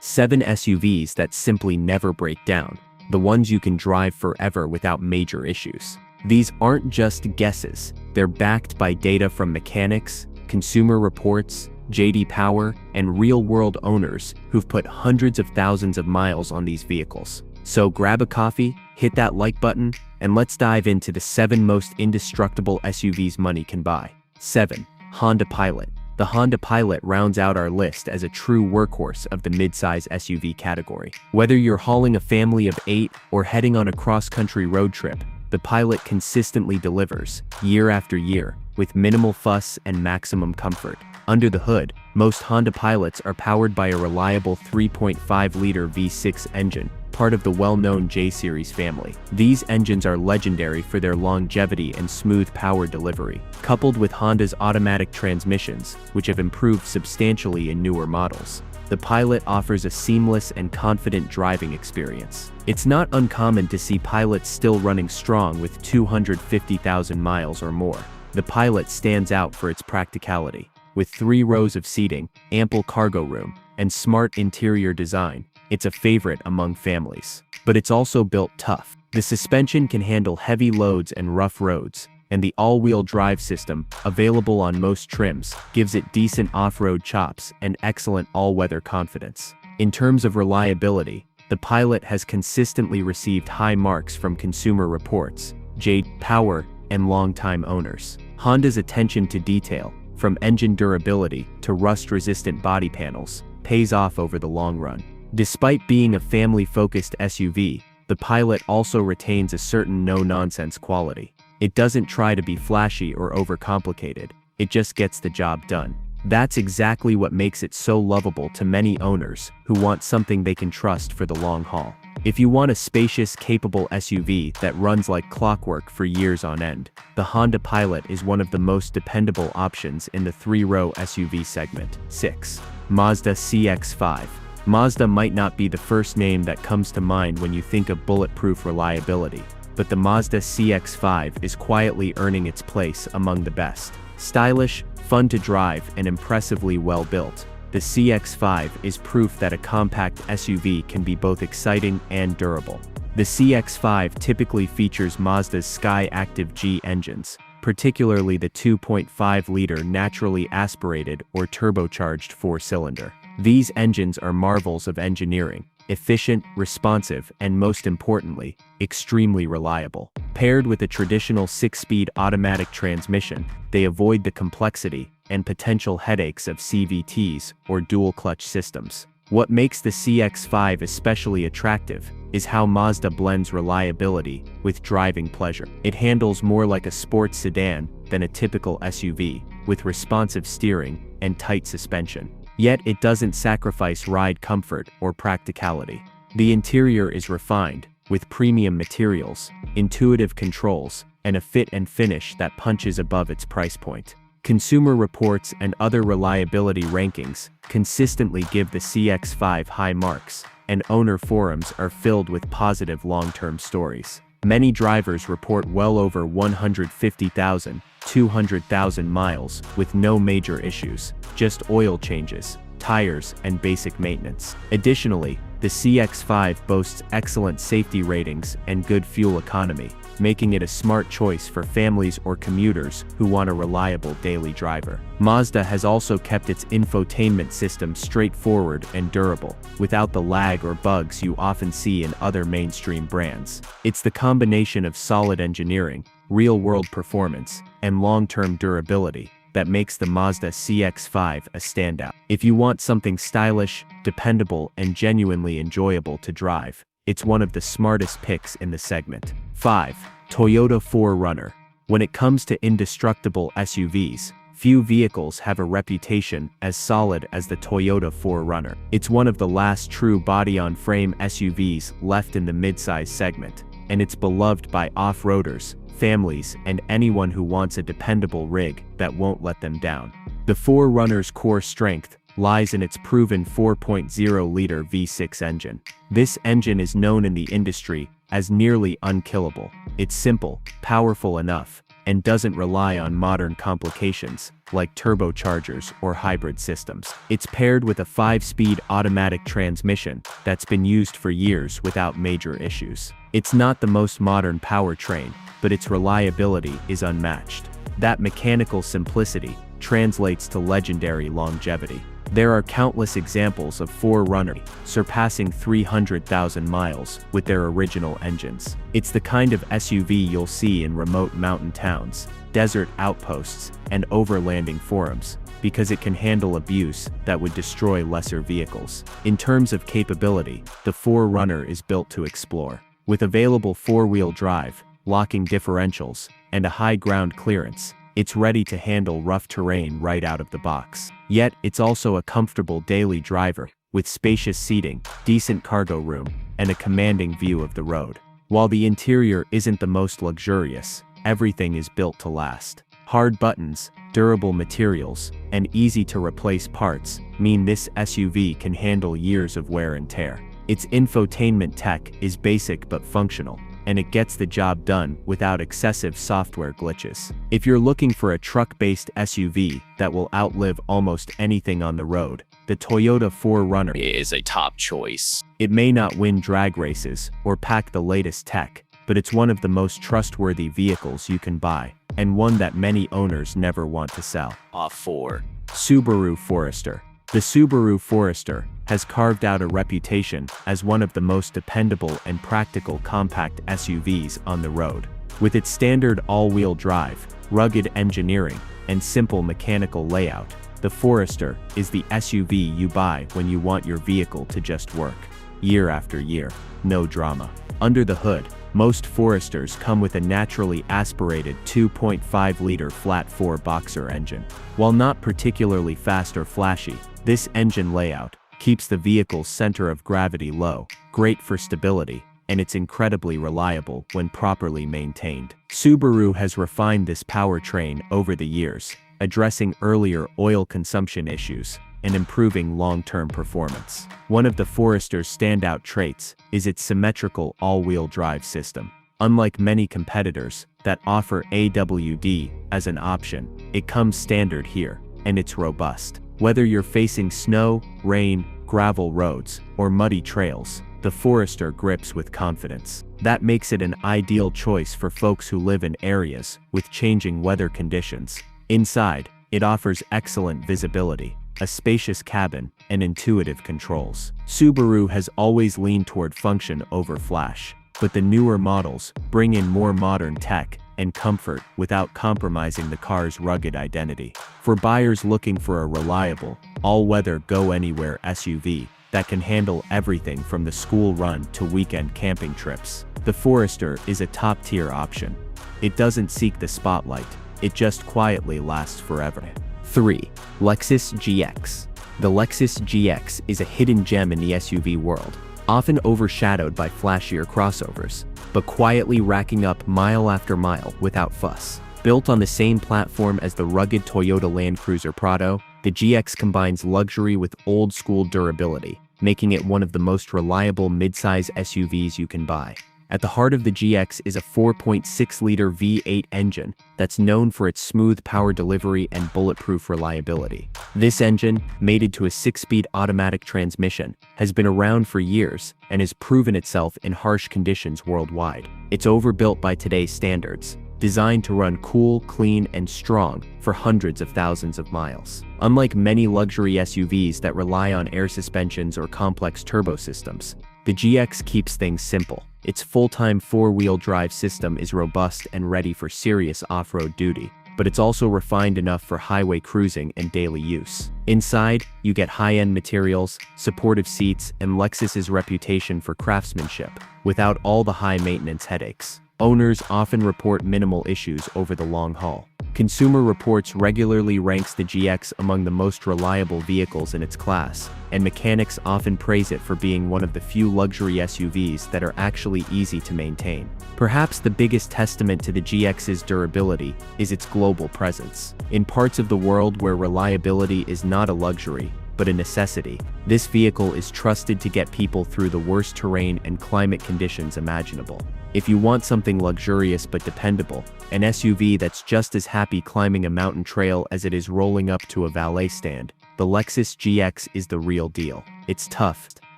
7 SUVs that simply never break down. The ones you can drive forever without major issues. These aren't just guesses. They're backed by data from mechanics, consumer reports, J.D. Power, and real-world owners who've put hundreds of thousands of miles on these vehicles. So grab a coffee, hit that like button, and let's dive into the 7 most indestructible SUVs money can buy. 7. Honda Pilot. The Honda Pilot rounds out our list as a true workhorse of the midsize SUV category. Whether you're hauling a family of 8 or heading on a cross-country road trip, the Pilot consistently delivers, year after year, with minimal fuss and maximum comfort. Under the hood, most Honda Pilots are powered by a reliable 3.5-liter V6 engine, part of the well-known J-Series family. These engines are legendary for their longevity and smooth power delivery, coupled with Honda's automatic transmissions, which have improved substantially in newer models. The Pilot offers a seamless and confident driving experience. It's not uncommon to see Pilots still running strong with 250,000 miles or more. The Pilot stands out for its practicality. With 3 rows of seating, ample cargo room, and smart interior design, it's a favorite among families. But it's also built tough. The suspension can handle heavy loads and rough roads, and the all-wheel drive system, available on most trims, gives it decent off-road chops and excellent all-weather confidence. In terms of reliability, the Pilot has consistently received high marks from consumer reports, J.D. Power, and longtime owners. Honda's attention to detail, from engine durability to rust-resistant body panels, pays off over the long run. Despite being a family-focused SUV, the Pilot also retains a certain no-nonsense quality. It doesn't try to be flashy or overcomplicated, it just gets the job done. That's exactly what makes it so lovable to many owners who want something they can trust for the long haul. If you want a spacious, capable SUV that runs like clockwork for years on end, the Honda Pilot is one of the most dependable options in the 3-row SUV segment. 6. Mazda CX5. Mazda might not be the first name that comes to mind when you think of bulletproof reliability, but the Mazda CX5 is quietly earning its place among the best. Stylish, fun to drive, and impressively well built, the CX5 is proof that a compact SUV can be both exciting and durable. The CX5 typically features Mazda's Sky Active G engines, particularly the 2.5-liter naturally aspirated or turbocharged 4-cylinder. These engines are marvels of engineering, efficient, responsive, and most importantly, extremely reliable. Paired with a traditional 6-speed automatic transmission, they avoid the complexity and potential headaches of CVTs or dual-clutch systems. What makes the CX5 especially attractive is how Mazda blends reliability with driving pleasure. It handles more like a sports sedan than a typical SUV, with responsive steering and tight suspension. Yet it doesn't sacrifice ride comfort or practicality. The interior is refined, with premium materials, intuitive controls, and a fit and finish that punches above its price point. Consumer reports and other reliability rankings consistently give the CX5 high marks, and owner forums are filled with positive long-term stories. Many drivers report well over 150,000, 200,000 miles with no major issues, just oil changes, tires, and basic maintenance. Additionally, the CX5 boasts excellent safety ratings and good fuel economy, making it a smart choice for families or commuters who want a reliable daily driver. Mazda has also kept its infotainment system straightforward and durable, without the lag or bugs you often see in other mainstream brands. It's the combination of solid engineering, real-world performance, and long-term durability that makes the Mazda CX5 a standout. If you want something stylish, dependable, and genuinely enjoyable to drive, it's one of the smartest picks in the segment. 5. Toyota 4Runner. When it comes to indestructible SUVs, few vehicles have a reputation as solid as the Toyota 4Runner. It's one of the last true body-on-frame SUVs left in the midsize segment, and it's beloved by off-roaders, families, and anyone who wants a dependable rig that won't let them down. The 4Runner's core strength lies in its proven 4.0-liter V6 engine. This engine is known in the industry as nearly unkillable. It's simple, powerful enough, and doesn't rely on modern complications like turbochargers or hybrid systems. It's paired with a 5-speed automatic transmission that's been used for years without major issues. It's not the most modern powertrain, but its reliability is unmatched. That mechanical simplicity translates to legendary longevity. There are countless examples of 4Runner surpassing 300,000 miles with their original engines. It's the kind of SUV you'll see in remote mountain towns, desert outposts, and overlanding forums, because it can handle abuse that would destroy lesser vehicles. In terms of capability, the 4Runner is built to explore. With available 4-wheel drive, locking differentials, and a high ground clearance, it's ready to handle rough terrain right out of the box. Yet, it's also a comfortable daily driver, with spacious seating, decent cargo room, and a commanding view of the road. While the interior isn't the most luxurious, everything is built to last. Hard buttons, durable materials, and easy-to-replace parts mean this SUV can handle years of wear and tear. Its infotainment tech is basic but functional, and it gets the job done without excessive software glitches. If you're looking for a truck-based SUV that will outlive almost anything on the road, the Toyota 4Runner is a top choice. It may not win drag races or pack the latest tech, but it's one of the most trustworthy vehicles you can buy, and one that many owners never want to sell. Subaru Forester. The Subaru Forester has carved out a reputation as one of the most dependable and practical compact SUVs on the road. With its standard all-wheel drive, rugged engineering, and simple mechanical layout, the Forester is the SUV you buy when you want your vehicle to just work. Year after year, no drama. Under the hood, most Foresters come with a naturally aspirated 2.5-liter flat-4 boxer engine. While not particularly fast or flashy, this engine layout keeps the vehicle's center of gravity low, great for stability, and it's incredibly reliable when properly maintained. Subaru has refined this powertrain over the years, addressing earlier oil consumption issues and improving long-term performance. One of the Forester's standout traits is its symmetrical all-wheel drive system. Unlike many competitors that offer AWD as an option, it comes standard here, and it's robust. Whether you're facing snow, rain, gravel roads, or muddy trails, the Forester grips with confidence. That makes it an ideal choice for folks who live in areas with changing weather conditions. Inside, it offers excellent visibility, a spacious cabin, and intuitive controls. Subaru has always leaned toward function over flash, but the newer models bring in more modern tech and comfort without compromising the car's rugged identity. For buyers looking for a reliable, all-weather go-anywhere SUV that can handle everything from the school run to weekend camping trips, the Forester is a top-tier option. It doesn't seek the spotlight, it just quietly lasts forever. 3. Lexus GX. The Lexus GX is a hidden gem in the SUV world, often overshadowed by flashier crossovers, but quietly racking up mile after mile without fuss. Built on the same platform as the rugged Toyota Land Cruiser Prado, the GX combines luxury with old-school durability, making it one of the most reliable midsize SUVs you can buy. At the heart of the GX is a 4.6-liter V8 engine that's known for its smooth power delivery and bulletproof reliability. This engine, mated to a 6-speed automatic transmission, has been around for years and has proven itself in harsh conditions worldwide. It's overbuilt by today's standards, designed to run cool, clean, and strong for hundreds of thousands of miles. Unlike many luxury SUVs that rely on air suspensions or complex turbo systems, the GX keeps things simple. Its full-time 4-wheel drive system is robust and ready for serious off-road duty, but it's also refined enough for highway cruising and daily use. Inside, you get high-end materials, supportive seats, and Lexus's reputation for craftsmanship, without all the high-maintenance headaches. Owners often report minimal issues over the long haul. Consumer Reports regularly ranks the GX among the most reliable vehicles in its class, and mechanics often praise it for being one of the few luxury SUVs that are actually easy to maintain. Perhaps the biggest testament to the GX's durability is its global presence. In parts of the world where reliability is not a luxury, but a necessity, this vehicle is trusted to get people through the worst terrain and climate conditions imaginable. If you want something luxurious but dependable, an SUV that's just as happy climbing a mountain trail as it is rolling up to a valet stand, the Lexus GX is the real deal. It's tough.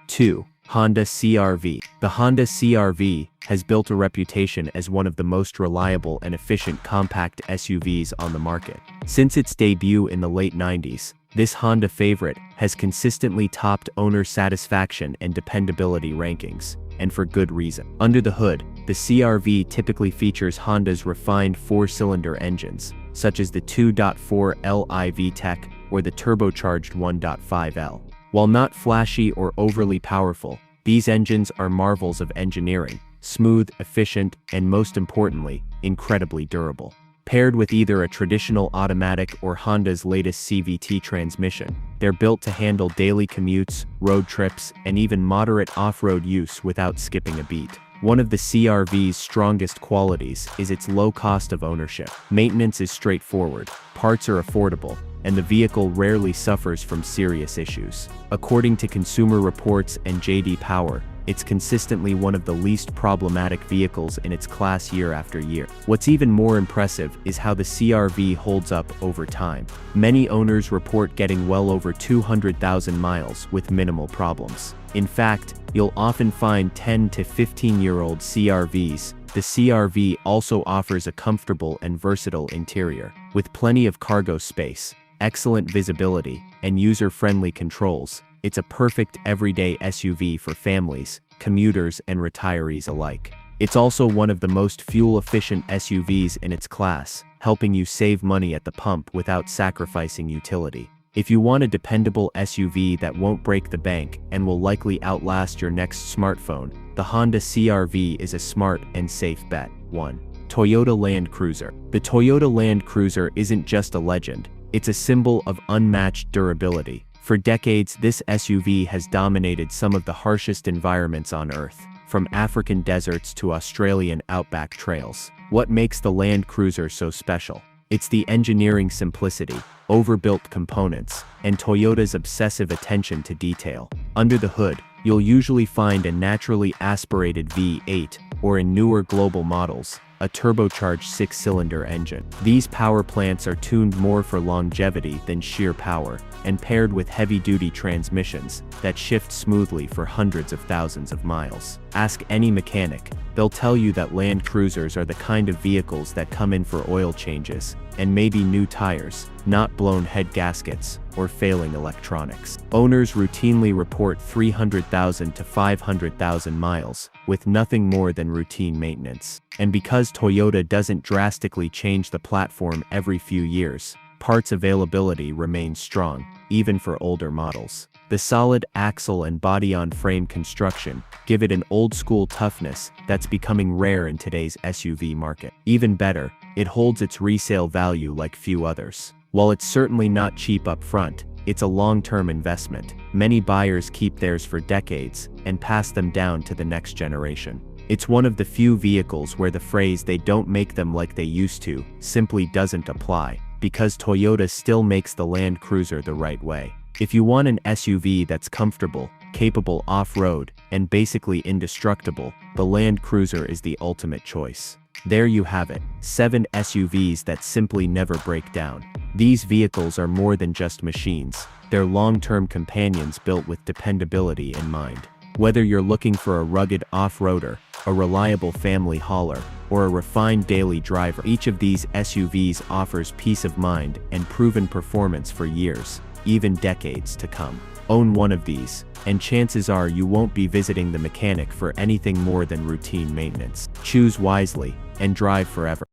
2. Honda CR-V. The Honda CR-V has built a reputation as one of the most reliable and efficient compact SUVs on the market. Since its debut in the late 90s, this Honda favorite has consistently topped owner satisfaction and dependability rankings, and for good reason. Under the hood, the CR-V typically features Honda's refined four-cylinder engines, such as the 2.4L VTEC or the turbocharged 1.5L. While not flashy or overly powerful, these engines are marvels of engineering, smooth, efficient, and most importantly, incredibly durable. Paired with either a traditional automatic or Honda's latest CVT transmission, they're built to handle daily commutes, road trips, and even moderate off-road use without skipping a beat. One of the CR-V's strongest qualities is its low cost of ownership. Maintenance is straightforward, parts are affordable, and the vehicle rarely suffers from serious issues. According to Consumer Reports and J.D. Power, it's consistently one of the least problematic vehicles in its class year after year. What's even more impressive is how the CR-V holds up over time. Many owners report getting well over 200,000 miles with minimal problems. In fact, you'll often find 10 to 15-year-old CR-Vs. The CR-V also offers a comfortable and versatile interior, with plenty of cargo space, excellent visibility, and user-friendly controls. It's a perfect everyday SUV for families, commuters, and retirees alike. It's also one of the most fuel-efficient SUVs in its class, helping you save money at the pump without sacrificing utility. If you want a dependable SUV that won't break the bank and will likely outlast your next smartphone, the Honda CR-V is a smart and safe bet. 1. Toyota Land Cruiser. The Toyota Land Cruiser isn't just a legend, it's a symbol of unmatched durability. For decades, this SUV has dominated some of the harshest environments on Earth, from African deserts to Australian outback trails. What makes the Land Cruiser so special? It's the engineering simplicity, overbuilt components, and Toyota's obsessive attention to detail. Under the hood, you'll usually find a naturally aspirated V8, or in newer global models, a turbocharged 6-cylinder engine. These power plants are tuned more for longevity than sheer power, and paired with heavy-duty transmissions that shift smoothly for hundreds of thousands of miles. Ask any mechanic, they'll tell you that Land Cruisers are the kind of vehicles that come in for oil changes, and maybe new tires, not blown head gaskets or failing electronics. Owners routinely report 300,000 to 500,000 miles, with nothing more than routine maintenance. And because Toyota doesn't drastically change the platform every few years, parts availability remains strong, even for older models. The solid axle and body-on-frame construction give it an old-school toughness that's becoming rare in today's SUV market. Even better, it holds its resale value like few others. While it's certainly not cheap up front, it's a long-term investment. Many buyers keep theirs for decades and pass them down to the next generation. It's one of the few vehicles where the phrase "they don't make them like they used to" simply doesn't apply, because Toyota still makes the Land Cruiser the right way. If you want an SUV that's comfortable, capable off-road, and basically indestructible, the Land Cruiser is the ultimate choice. There you have it, 7 SUVs that simply never break down. These vehicles are more than just machines, they're long-term companions built with dependability in mind. Whether you're looking for a rugged off-roader, a reliable family hauler, or a refined daily driver, each of these SUVs offers peace of mind and proven performance for years, even decades to come. Own one of these, and chances are you won't be visiting the mechanic for anything more than routine maintenance. Choose wisely, and drive forever.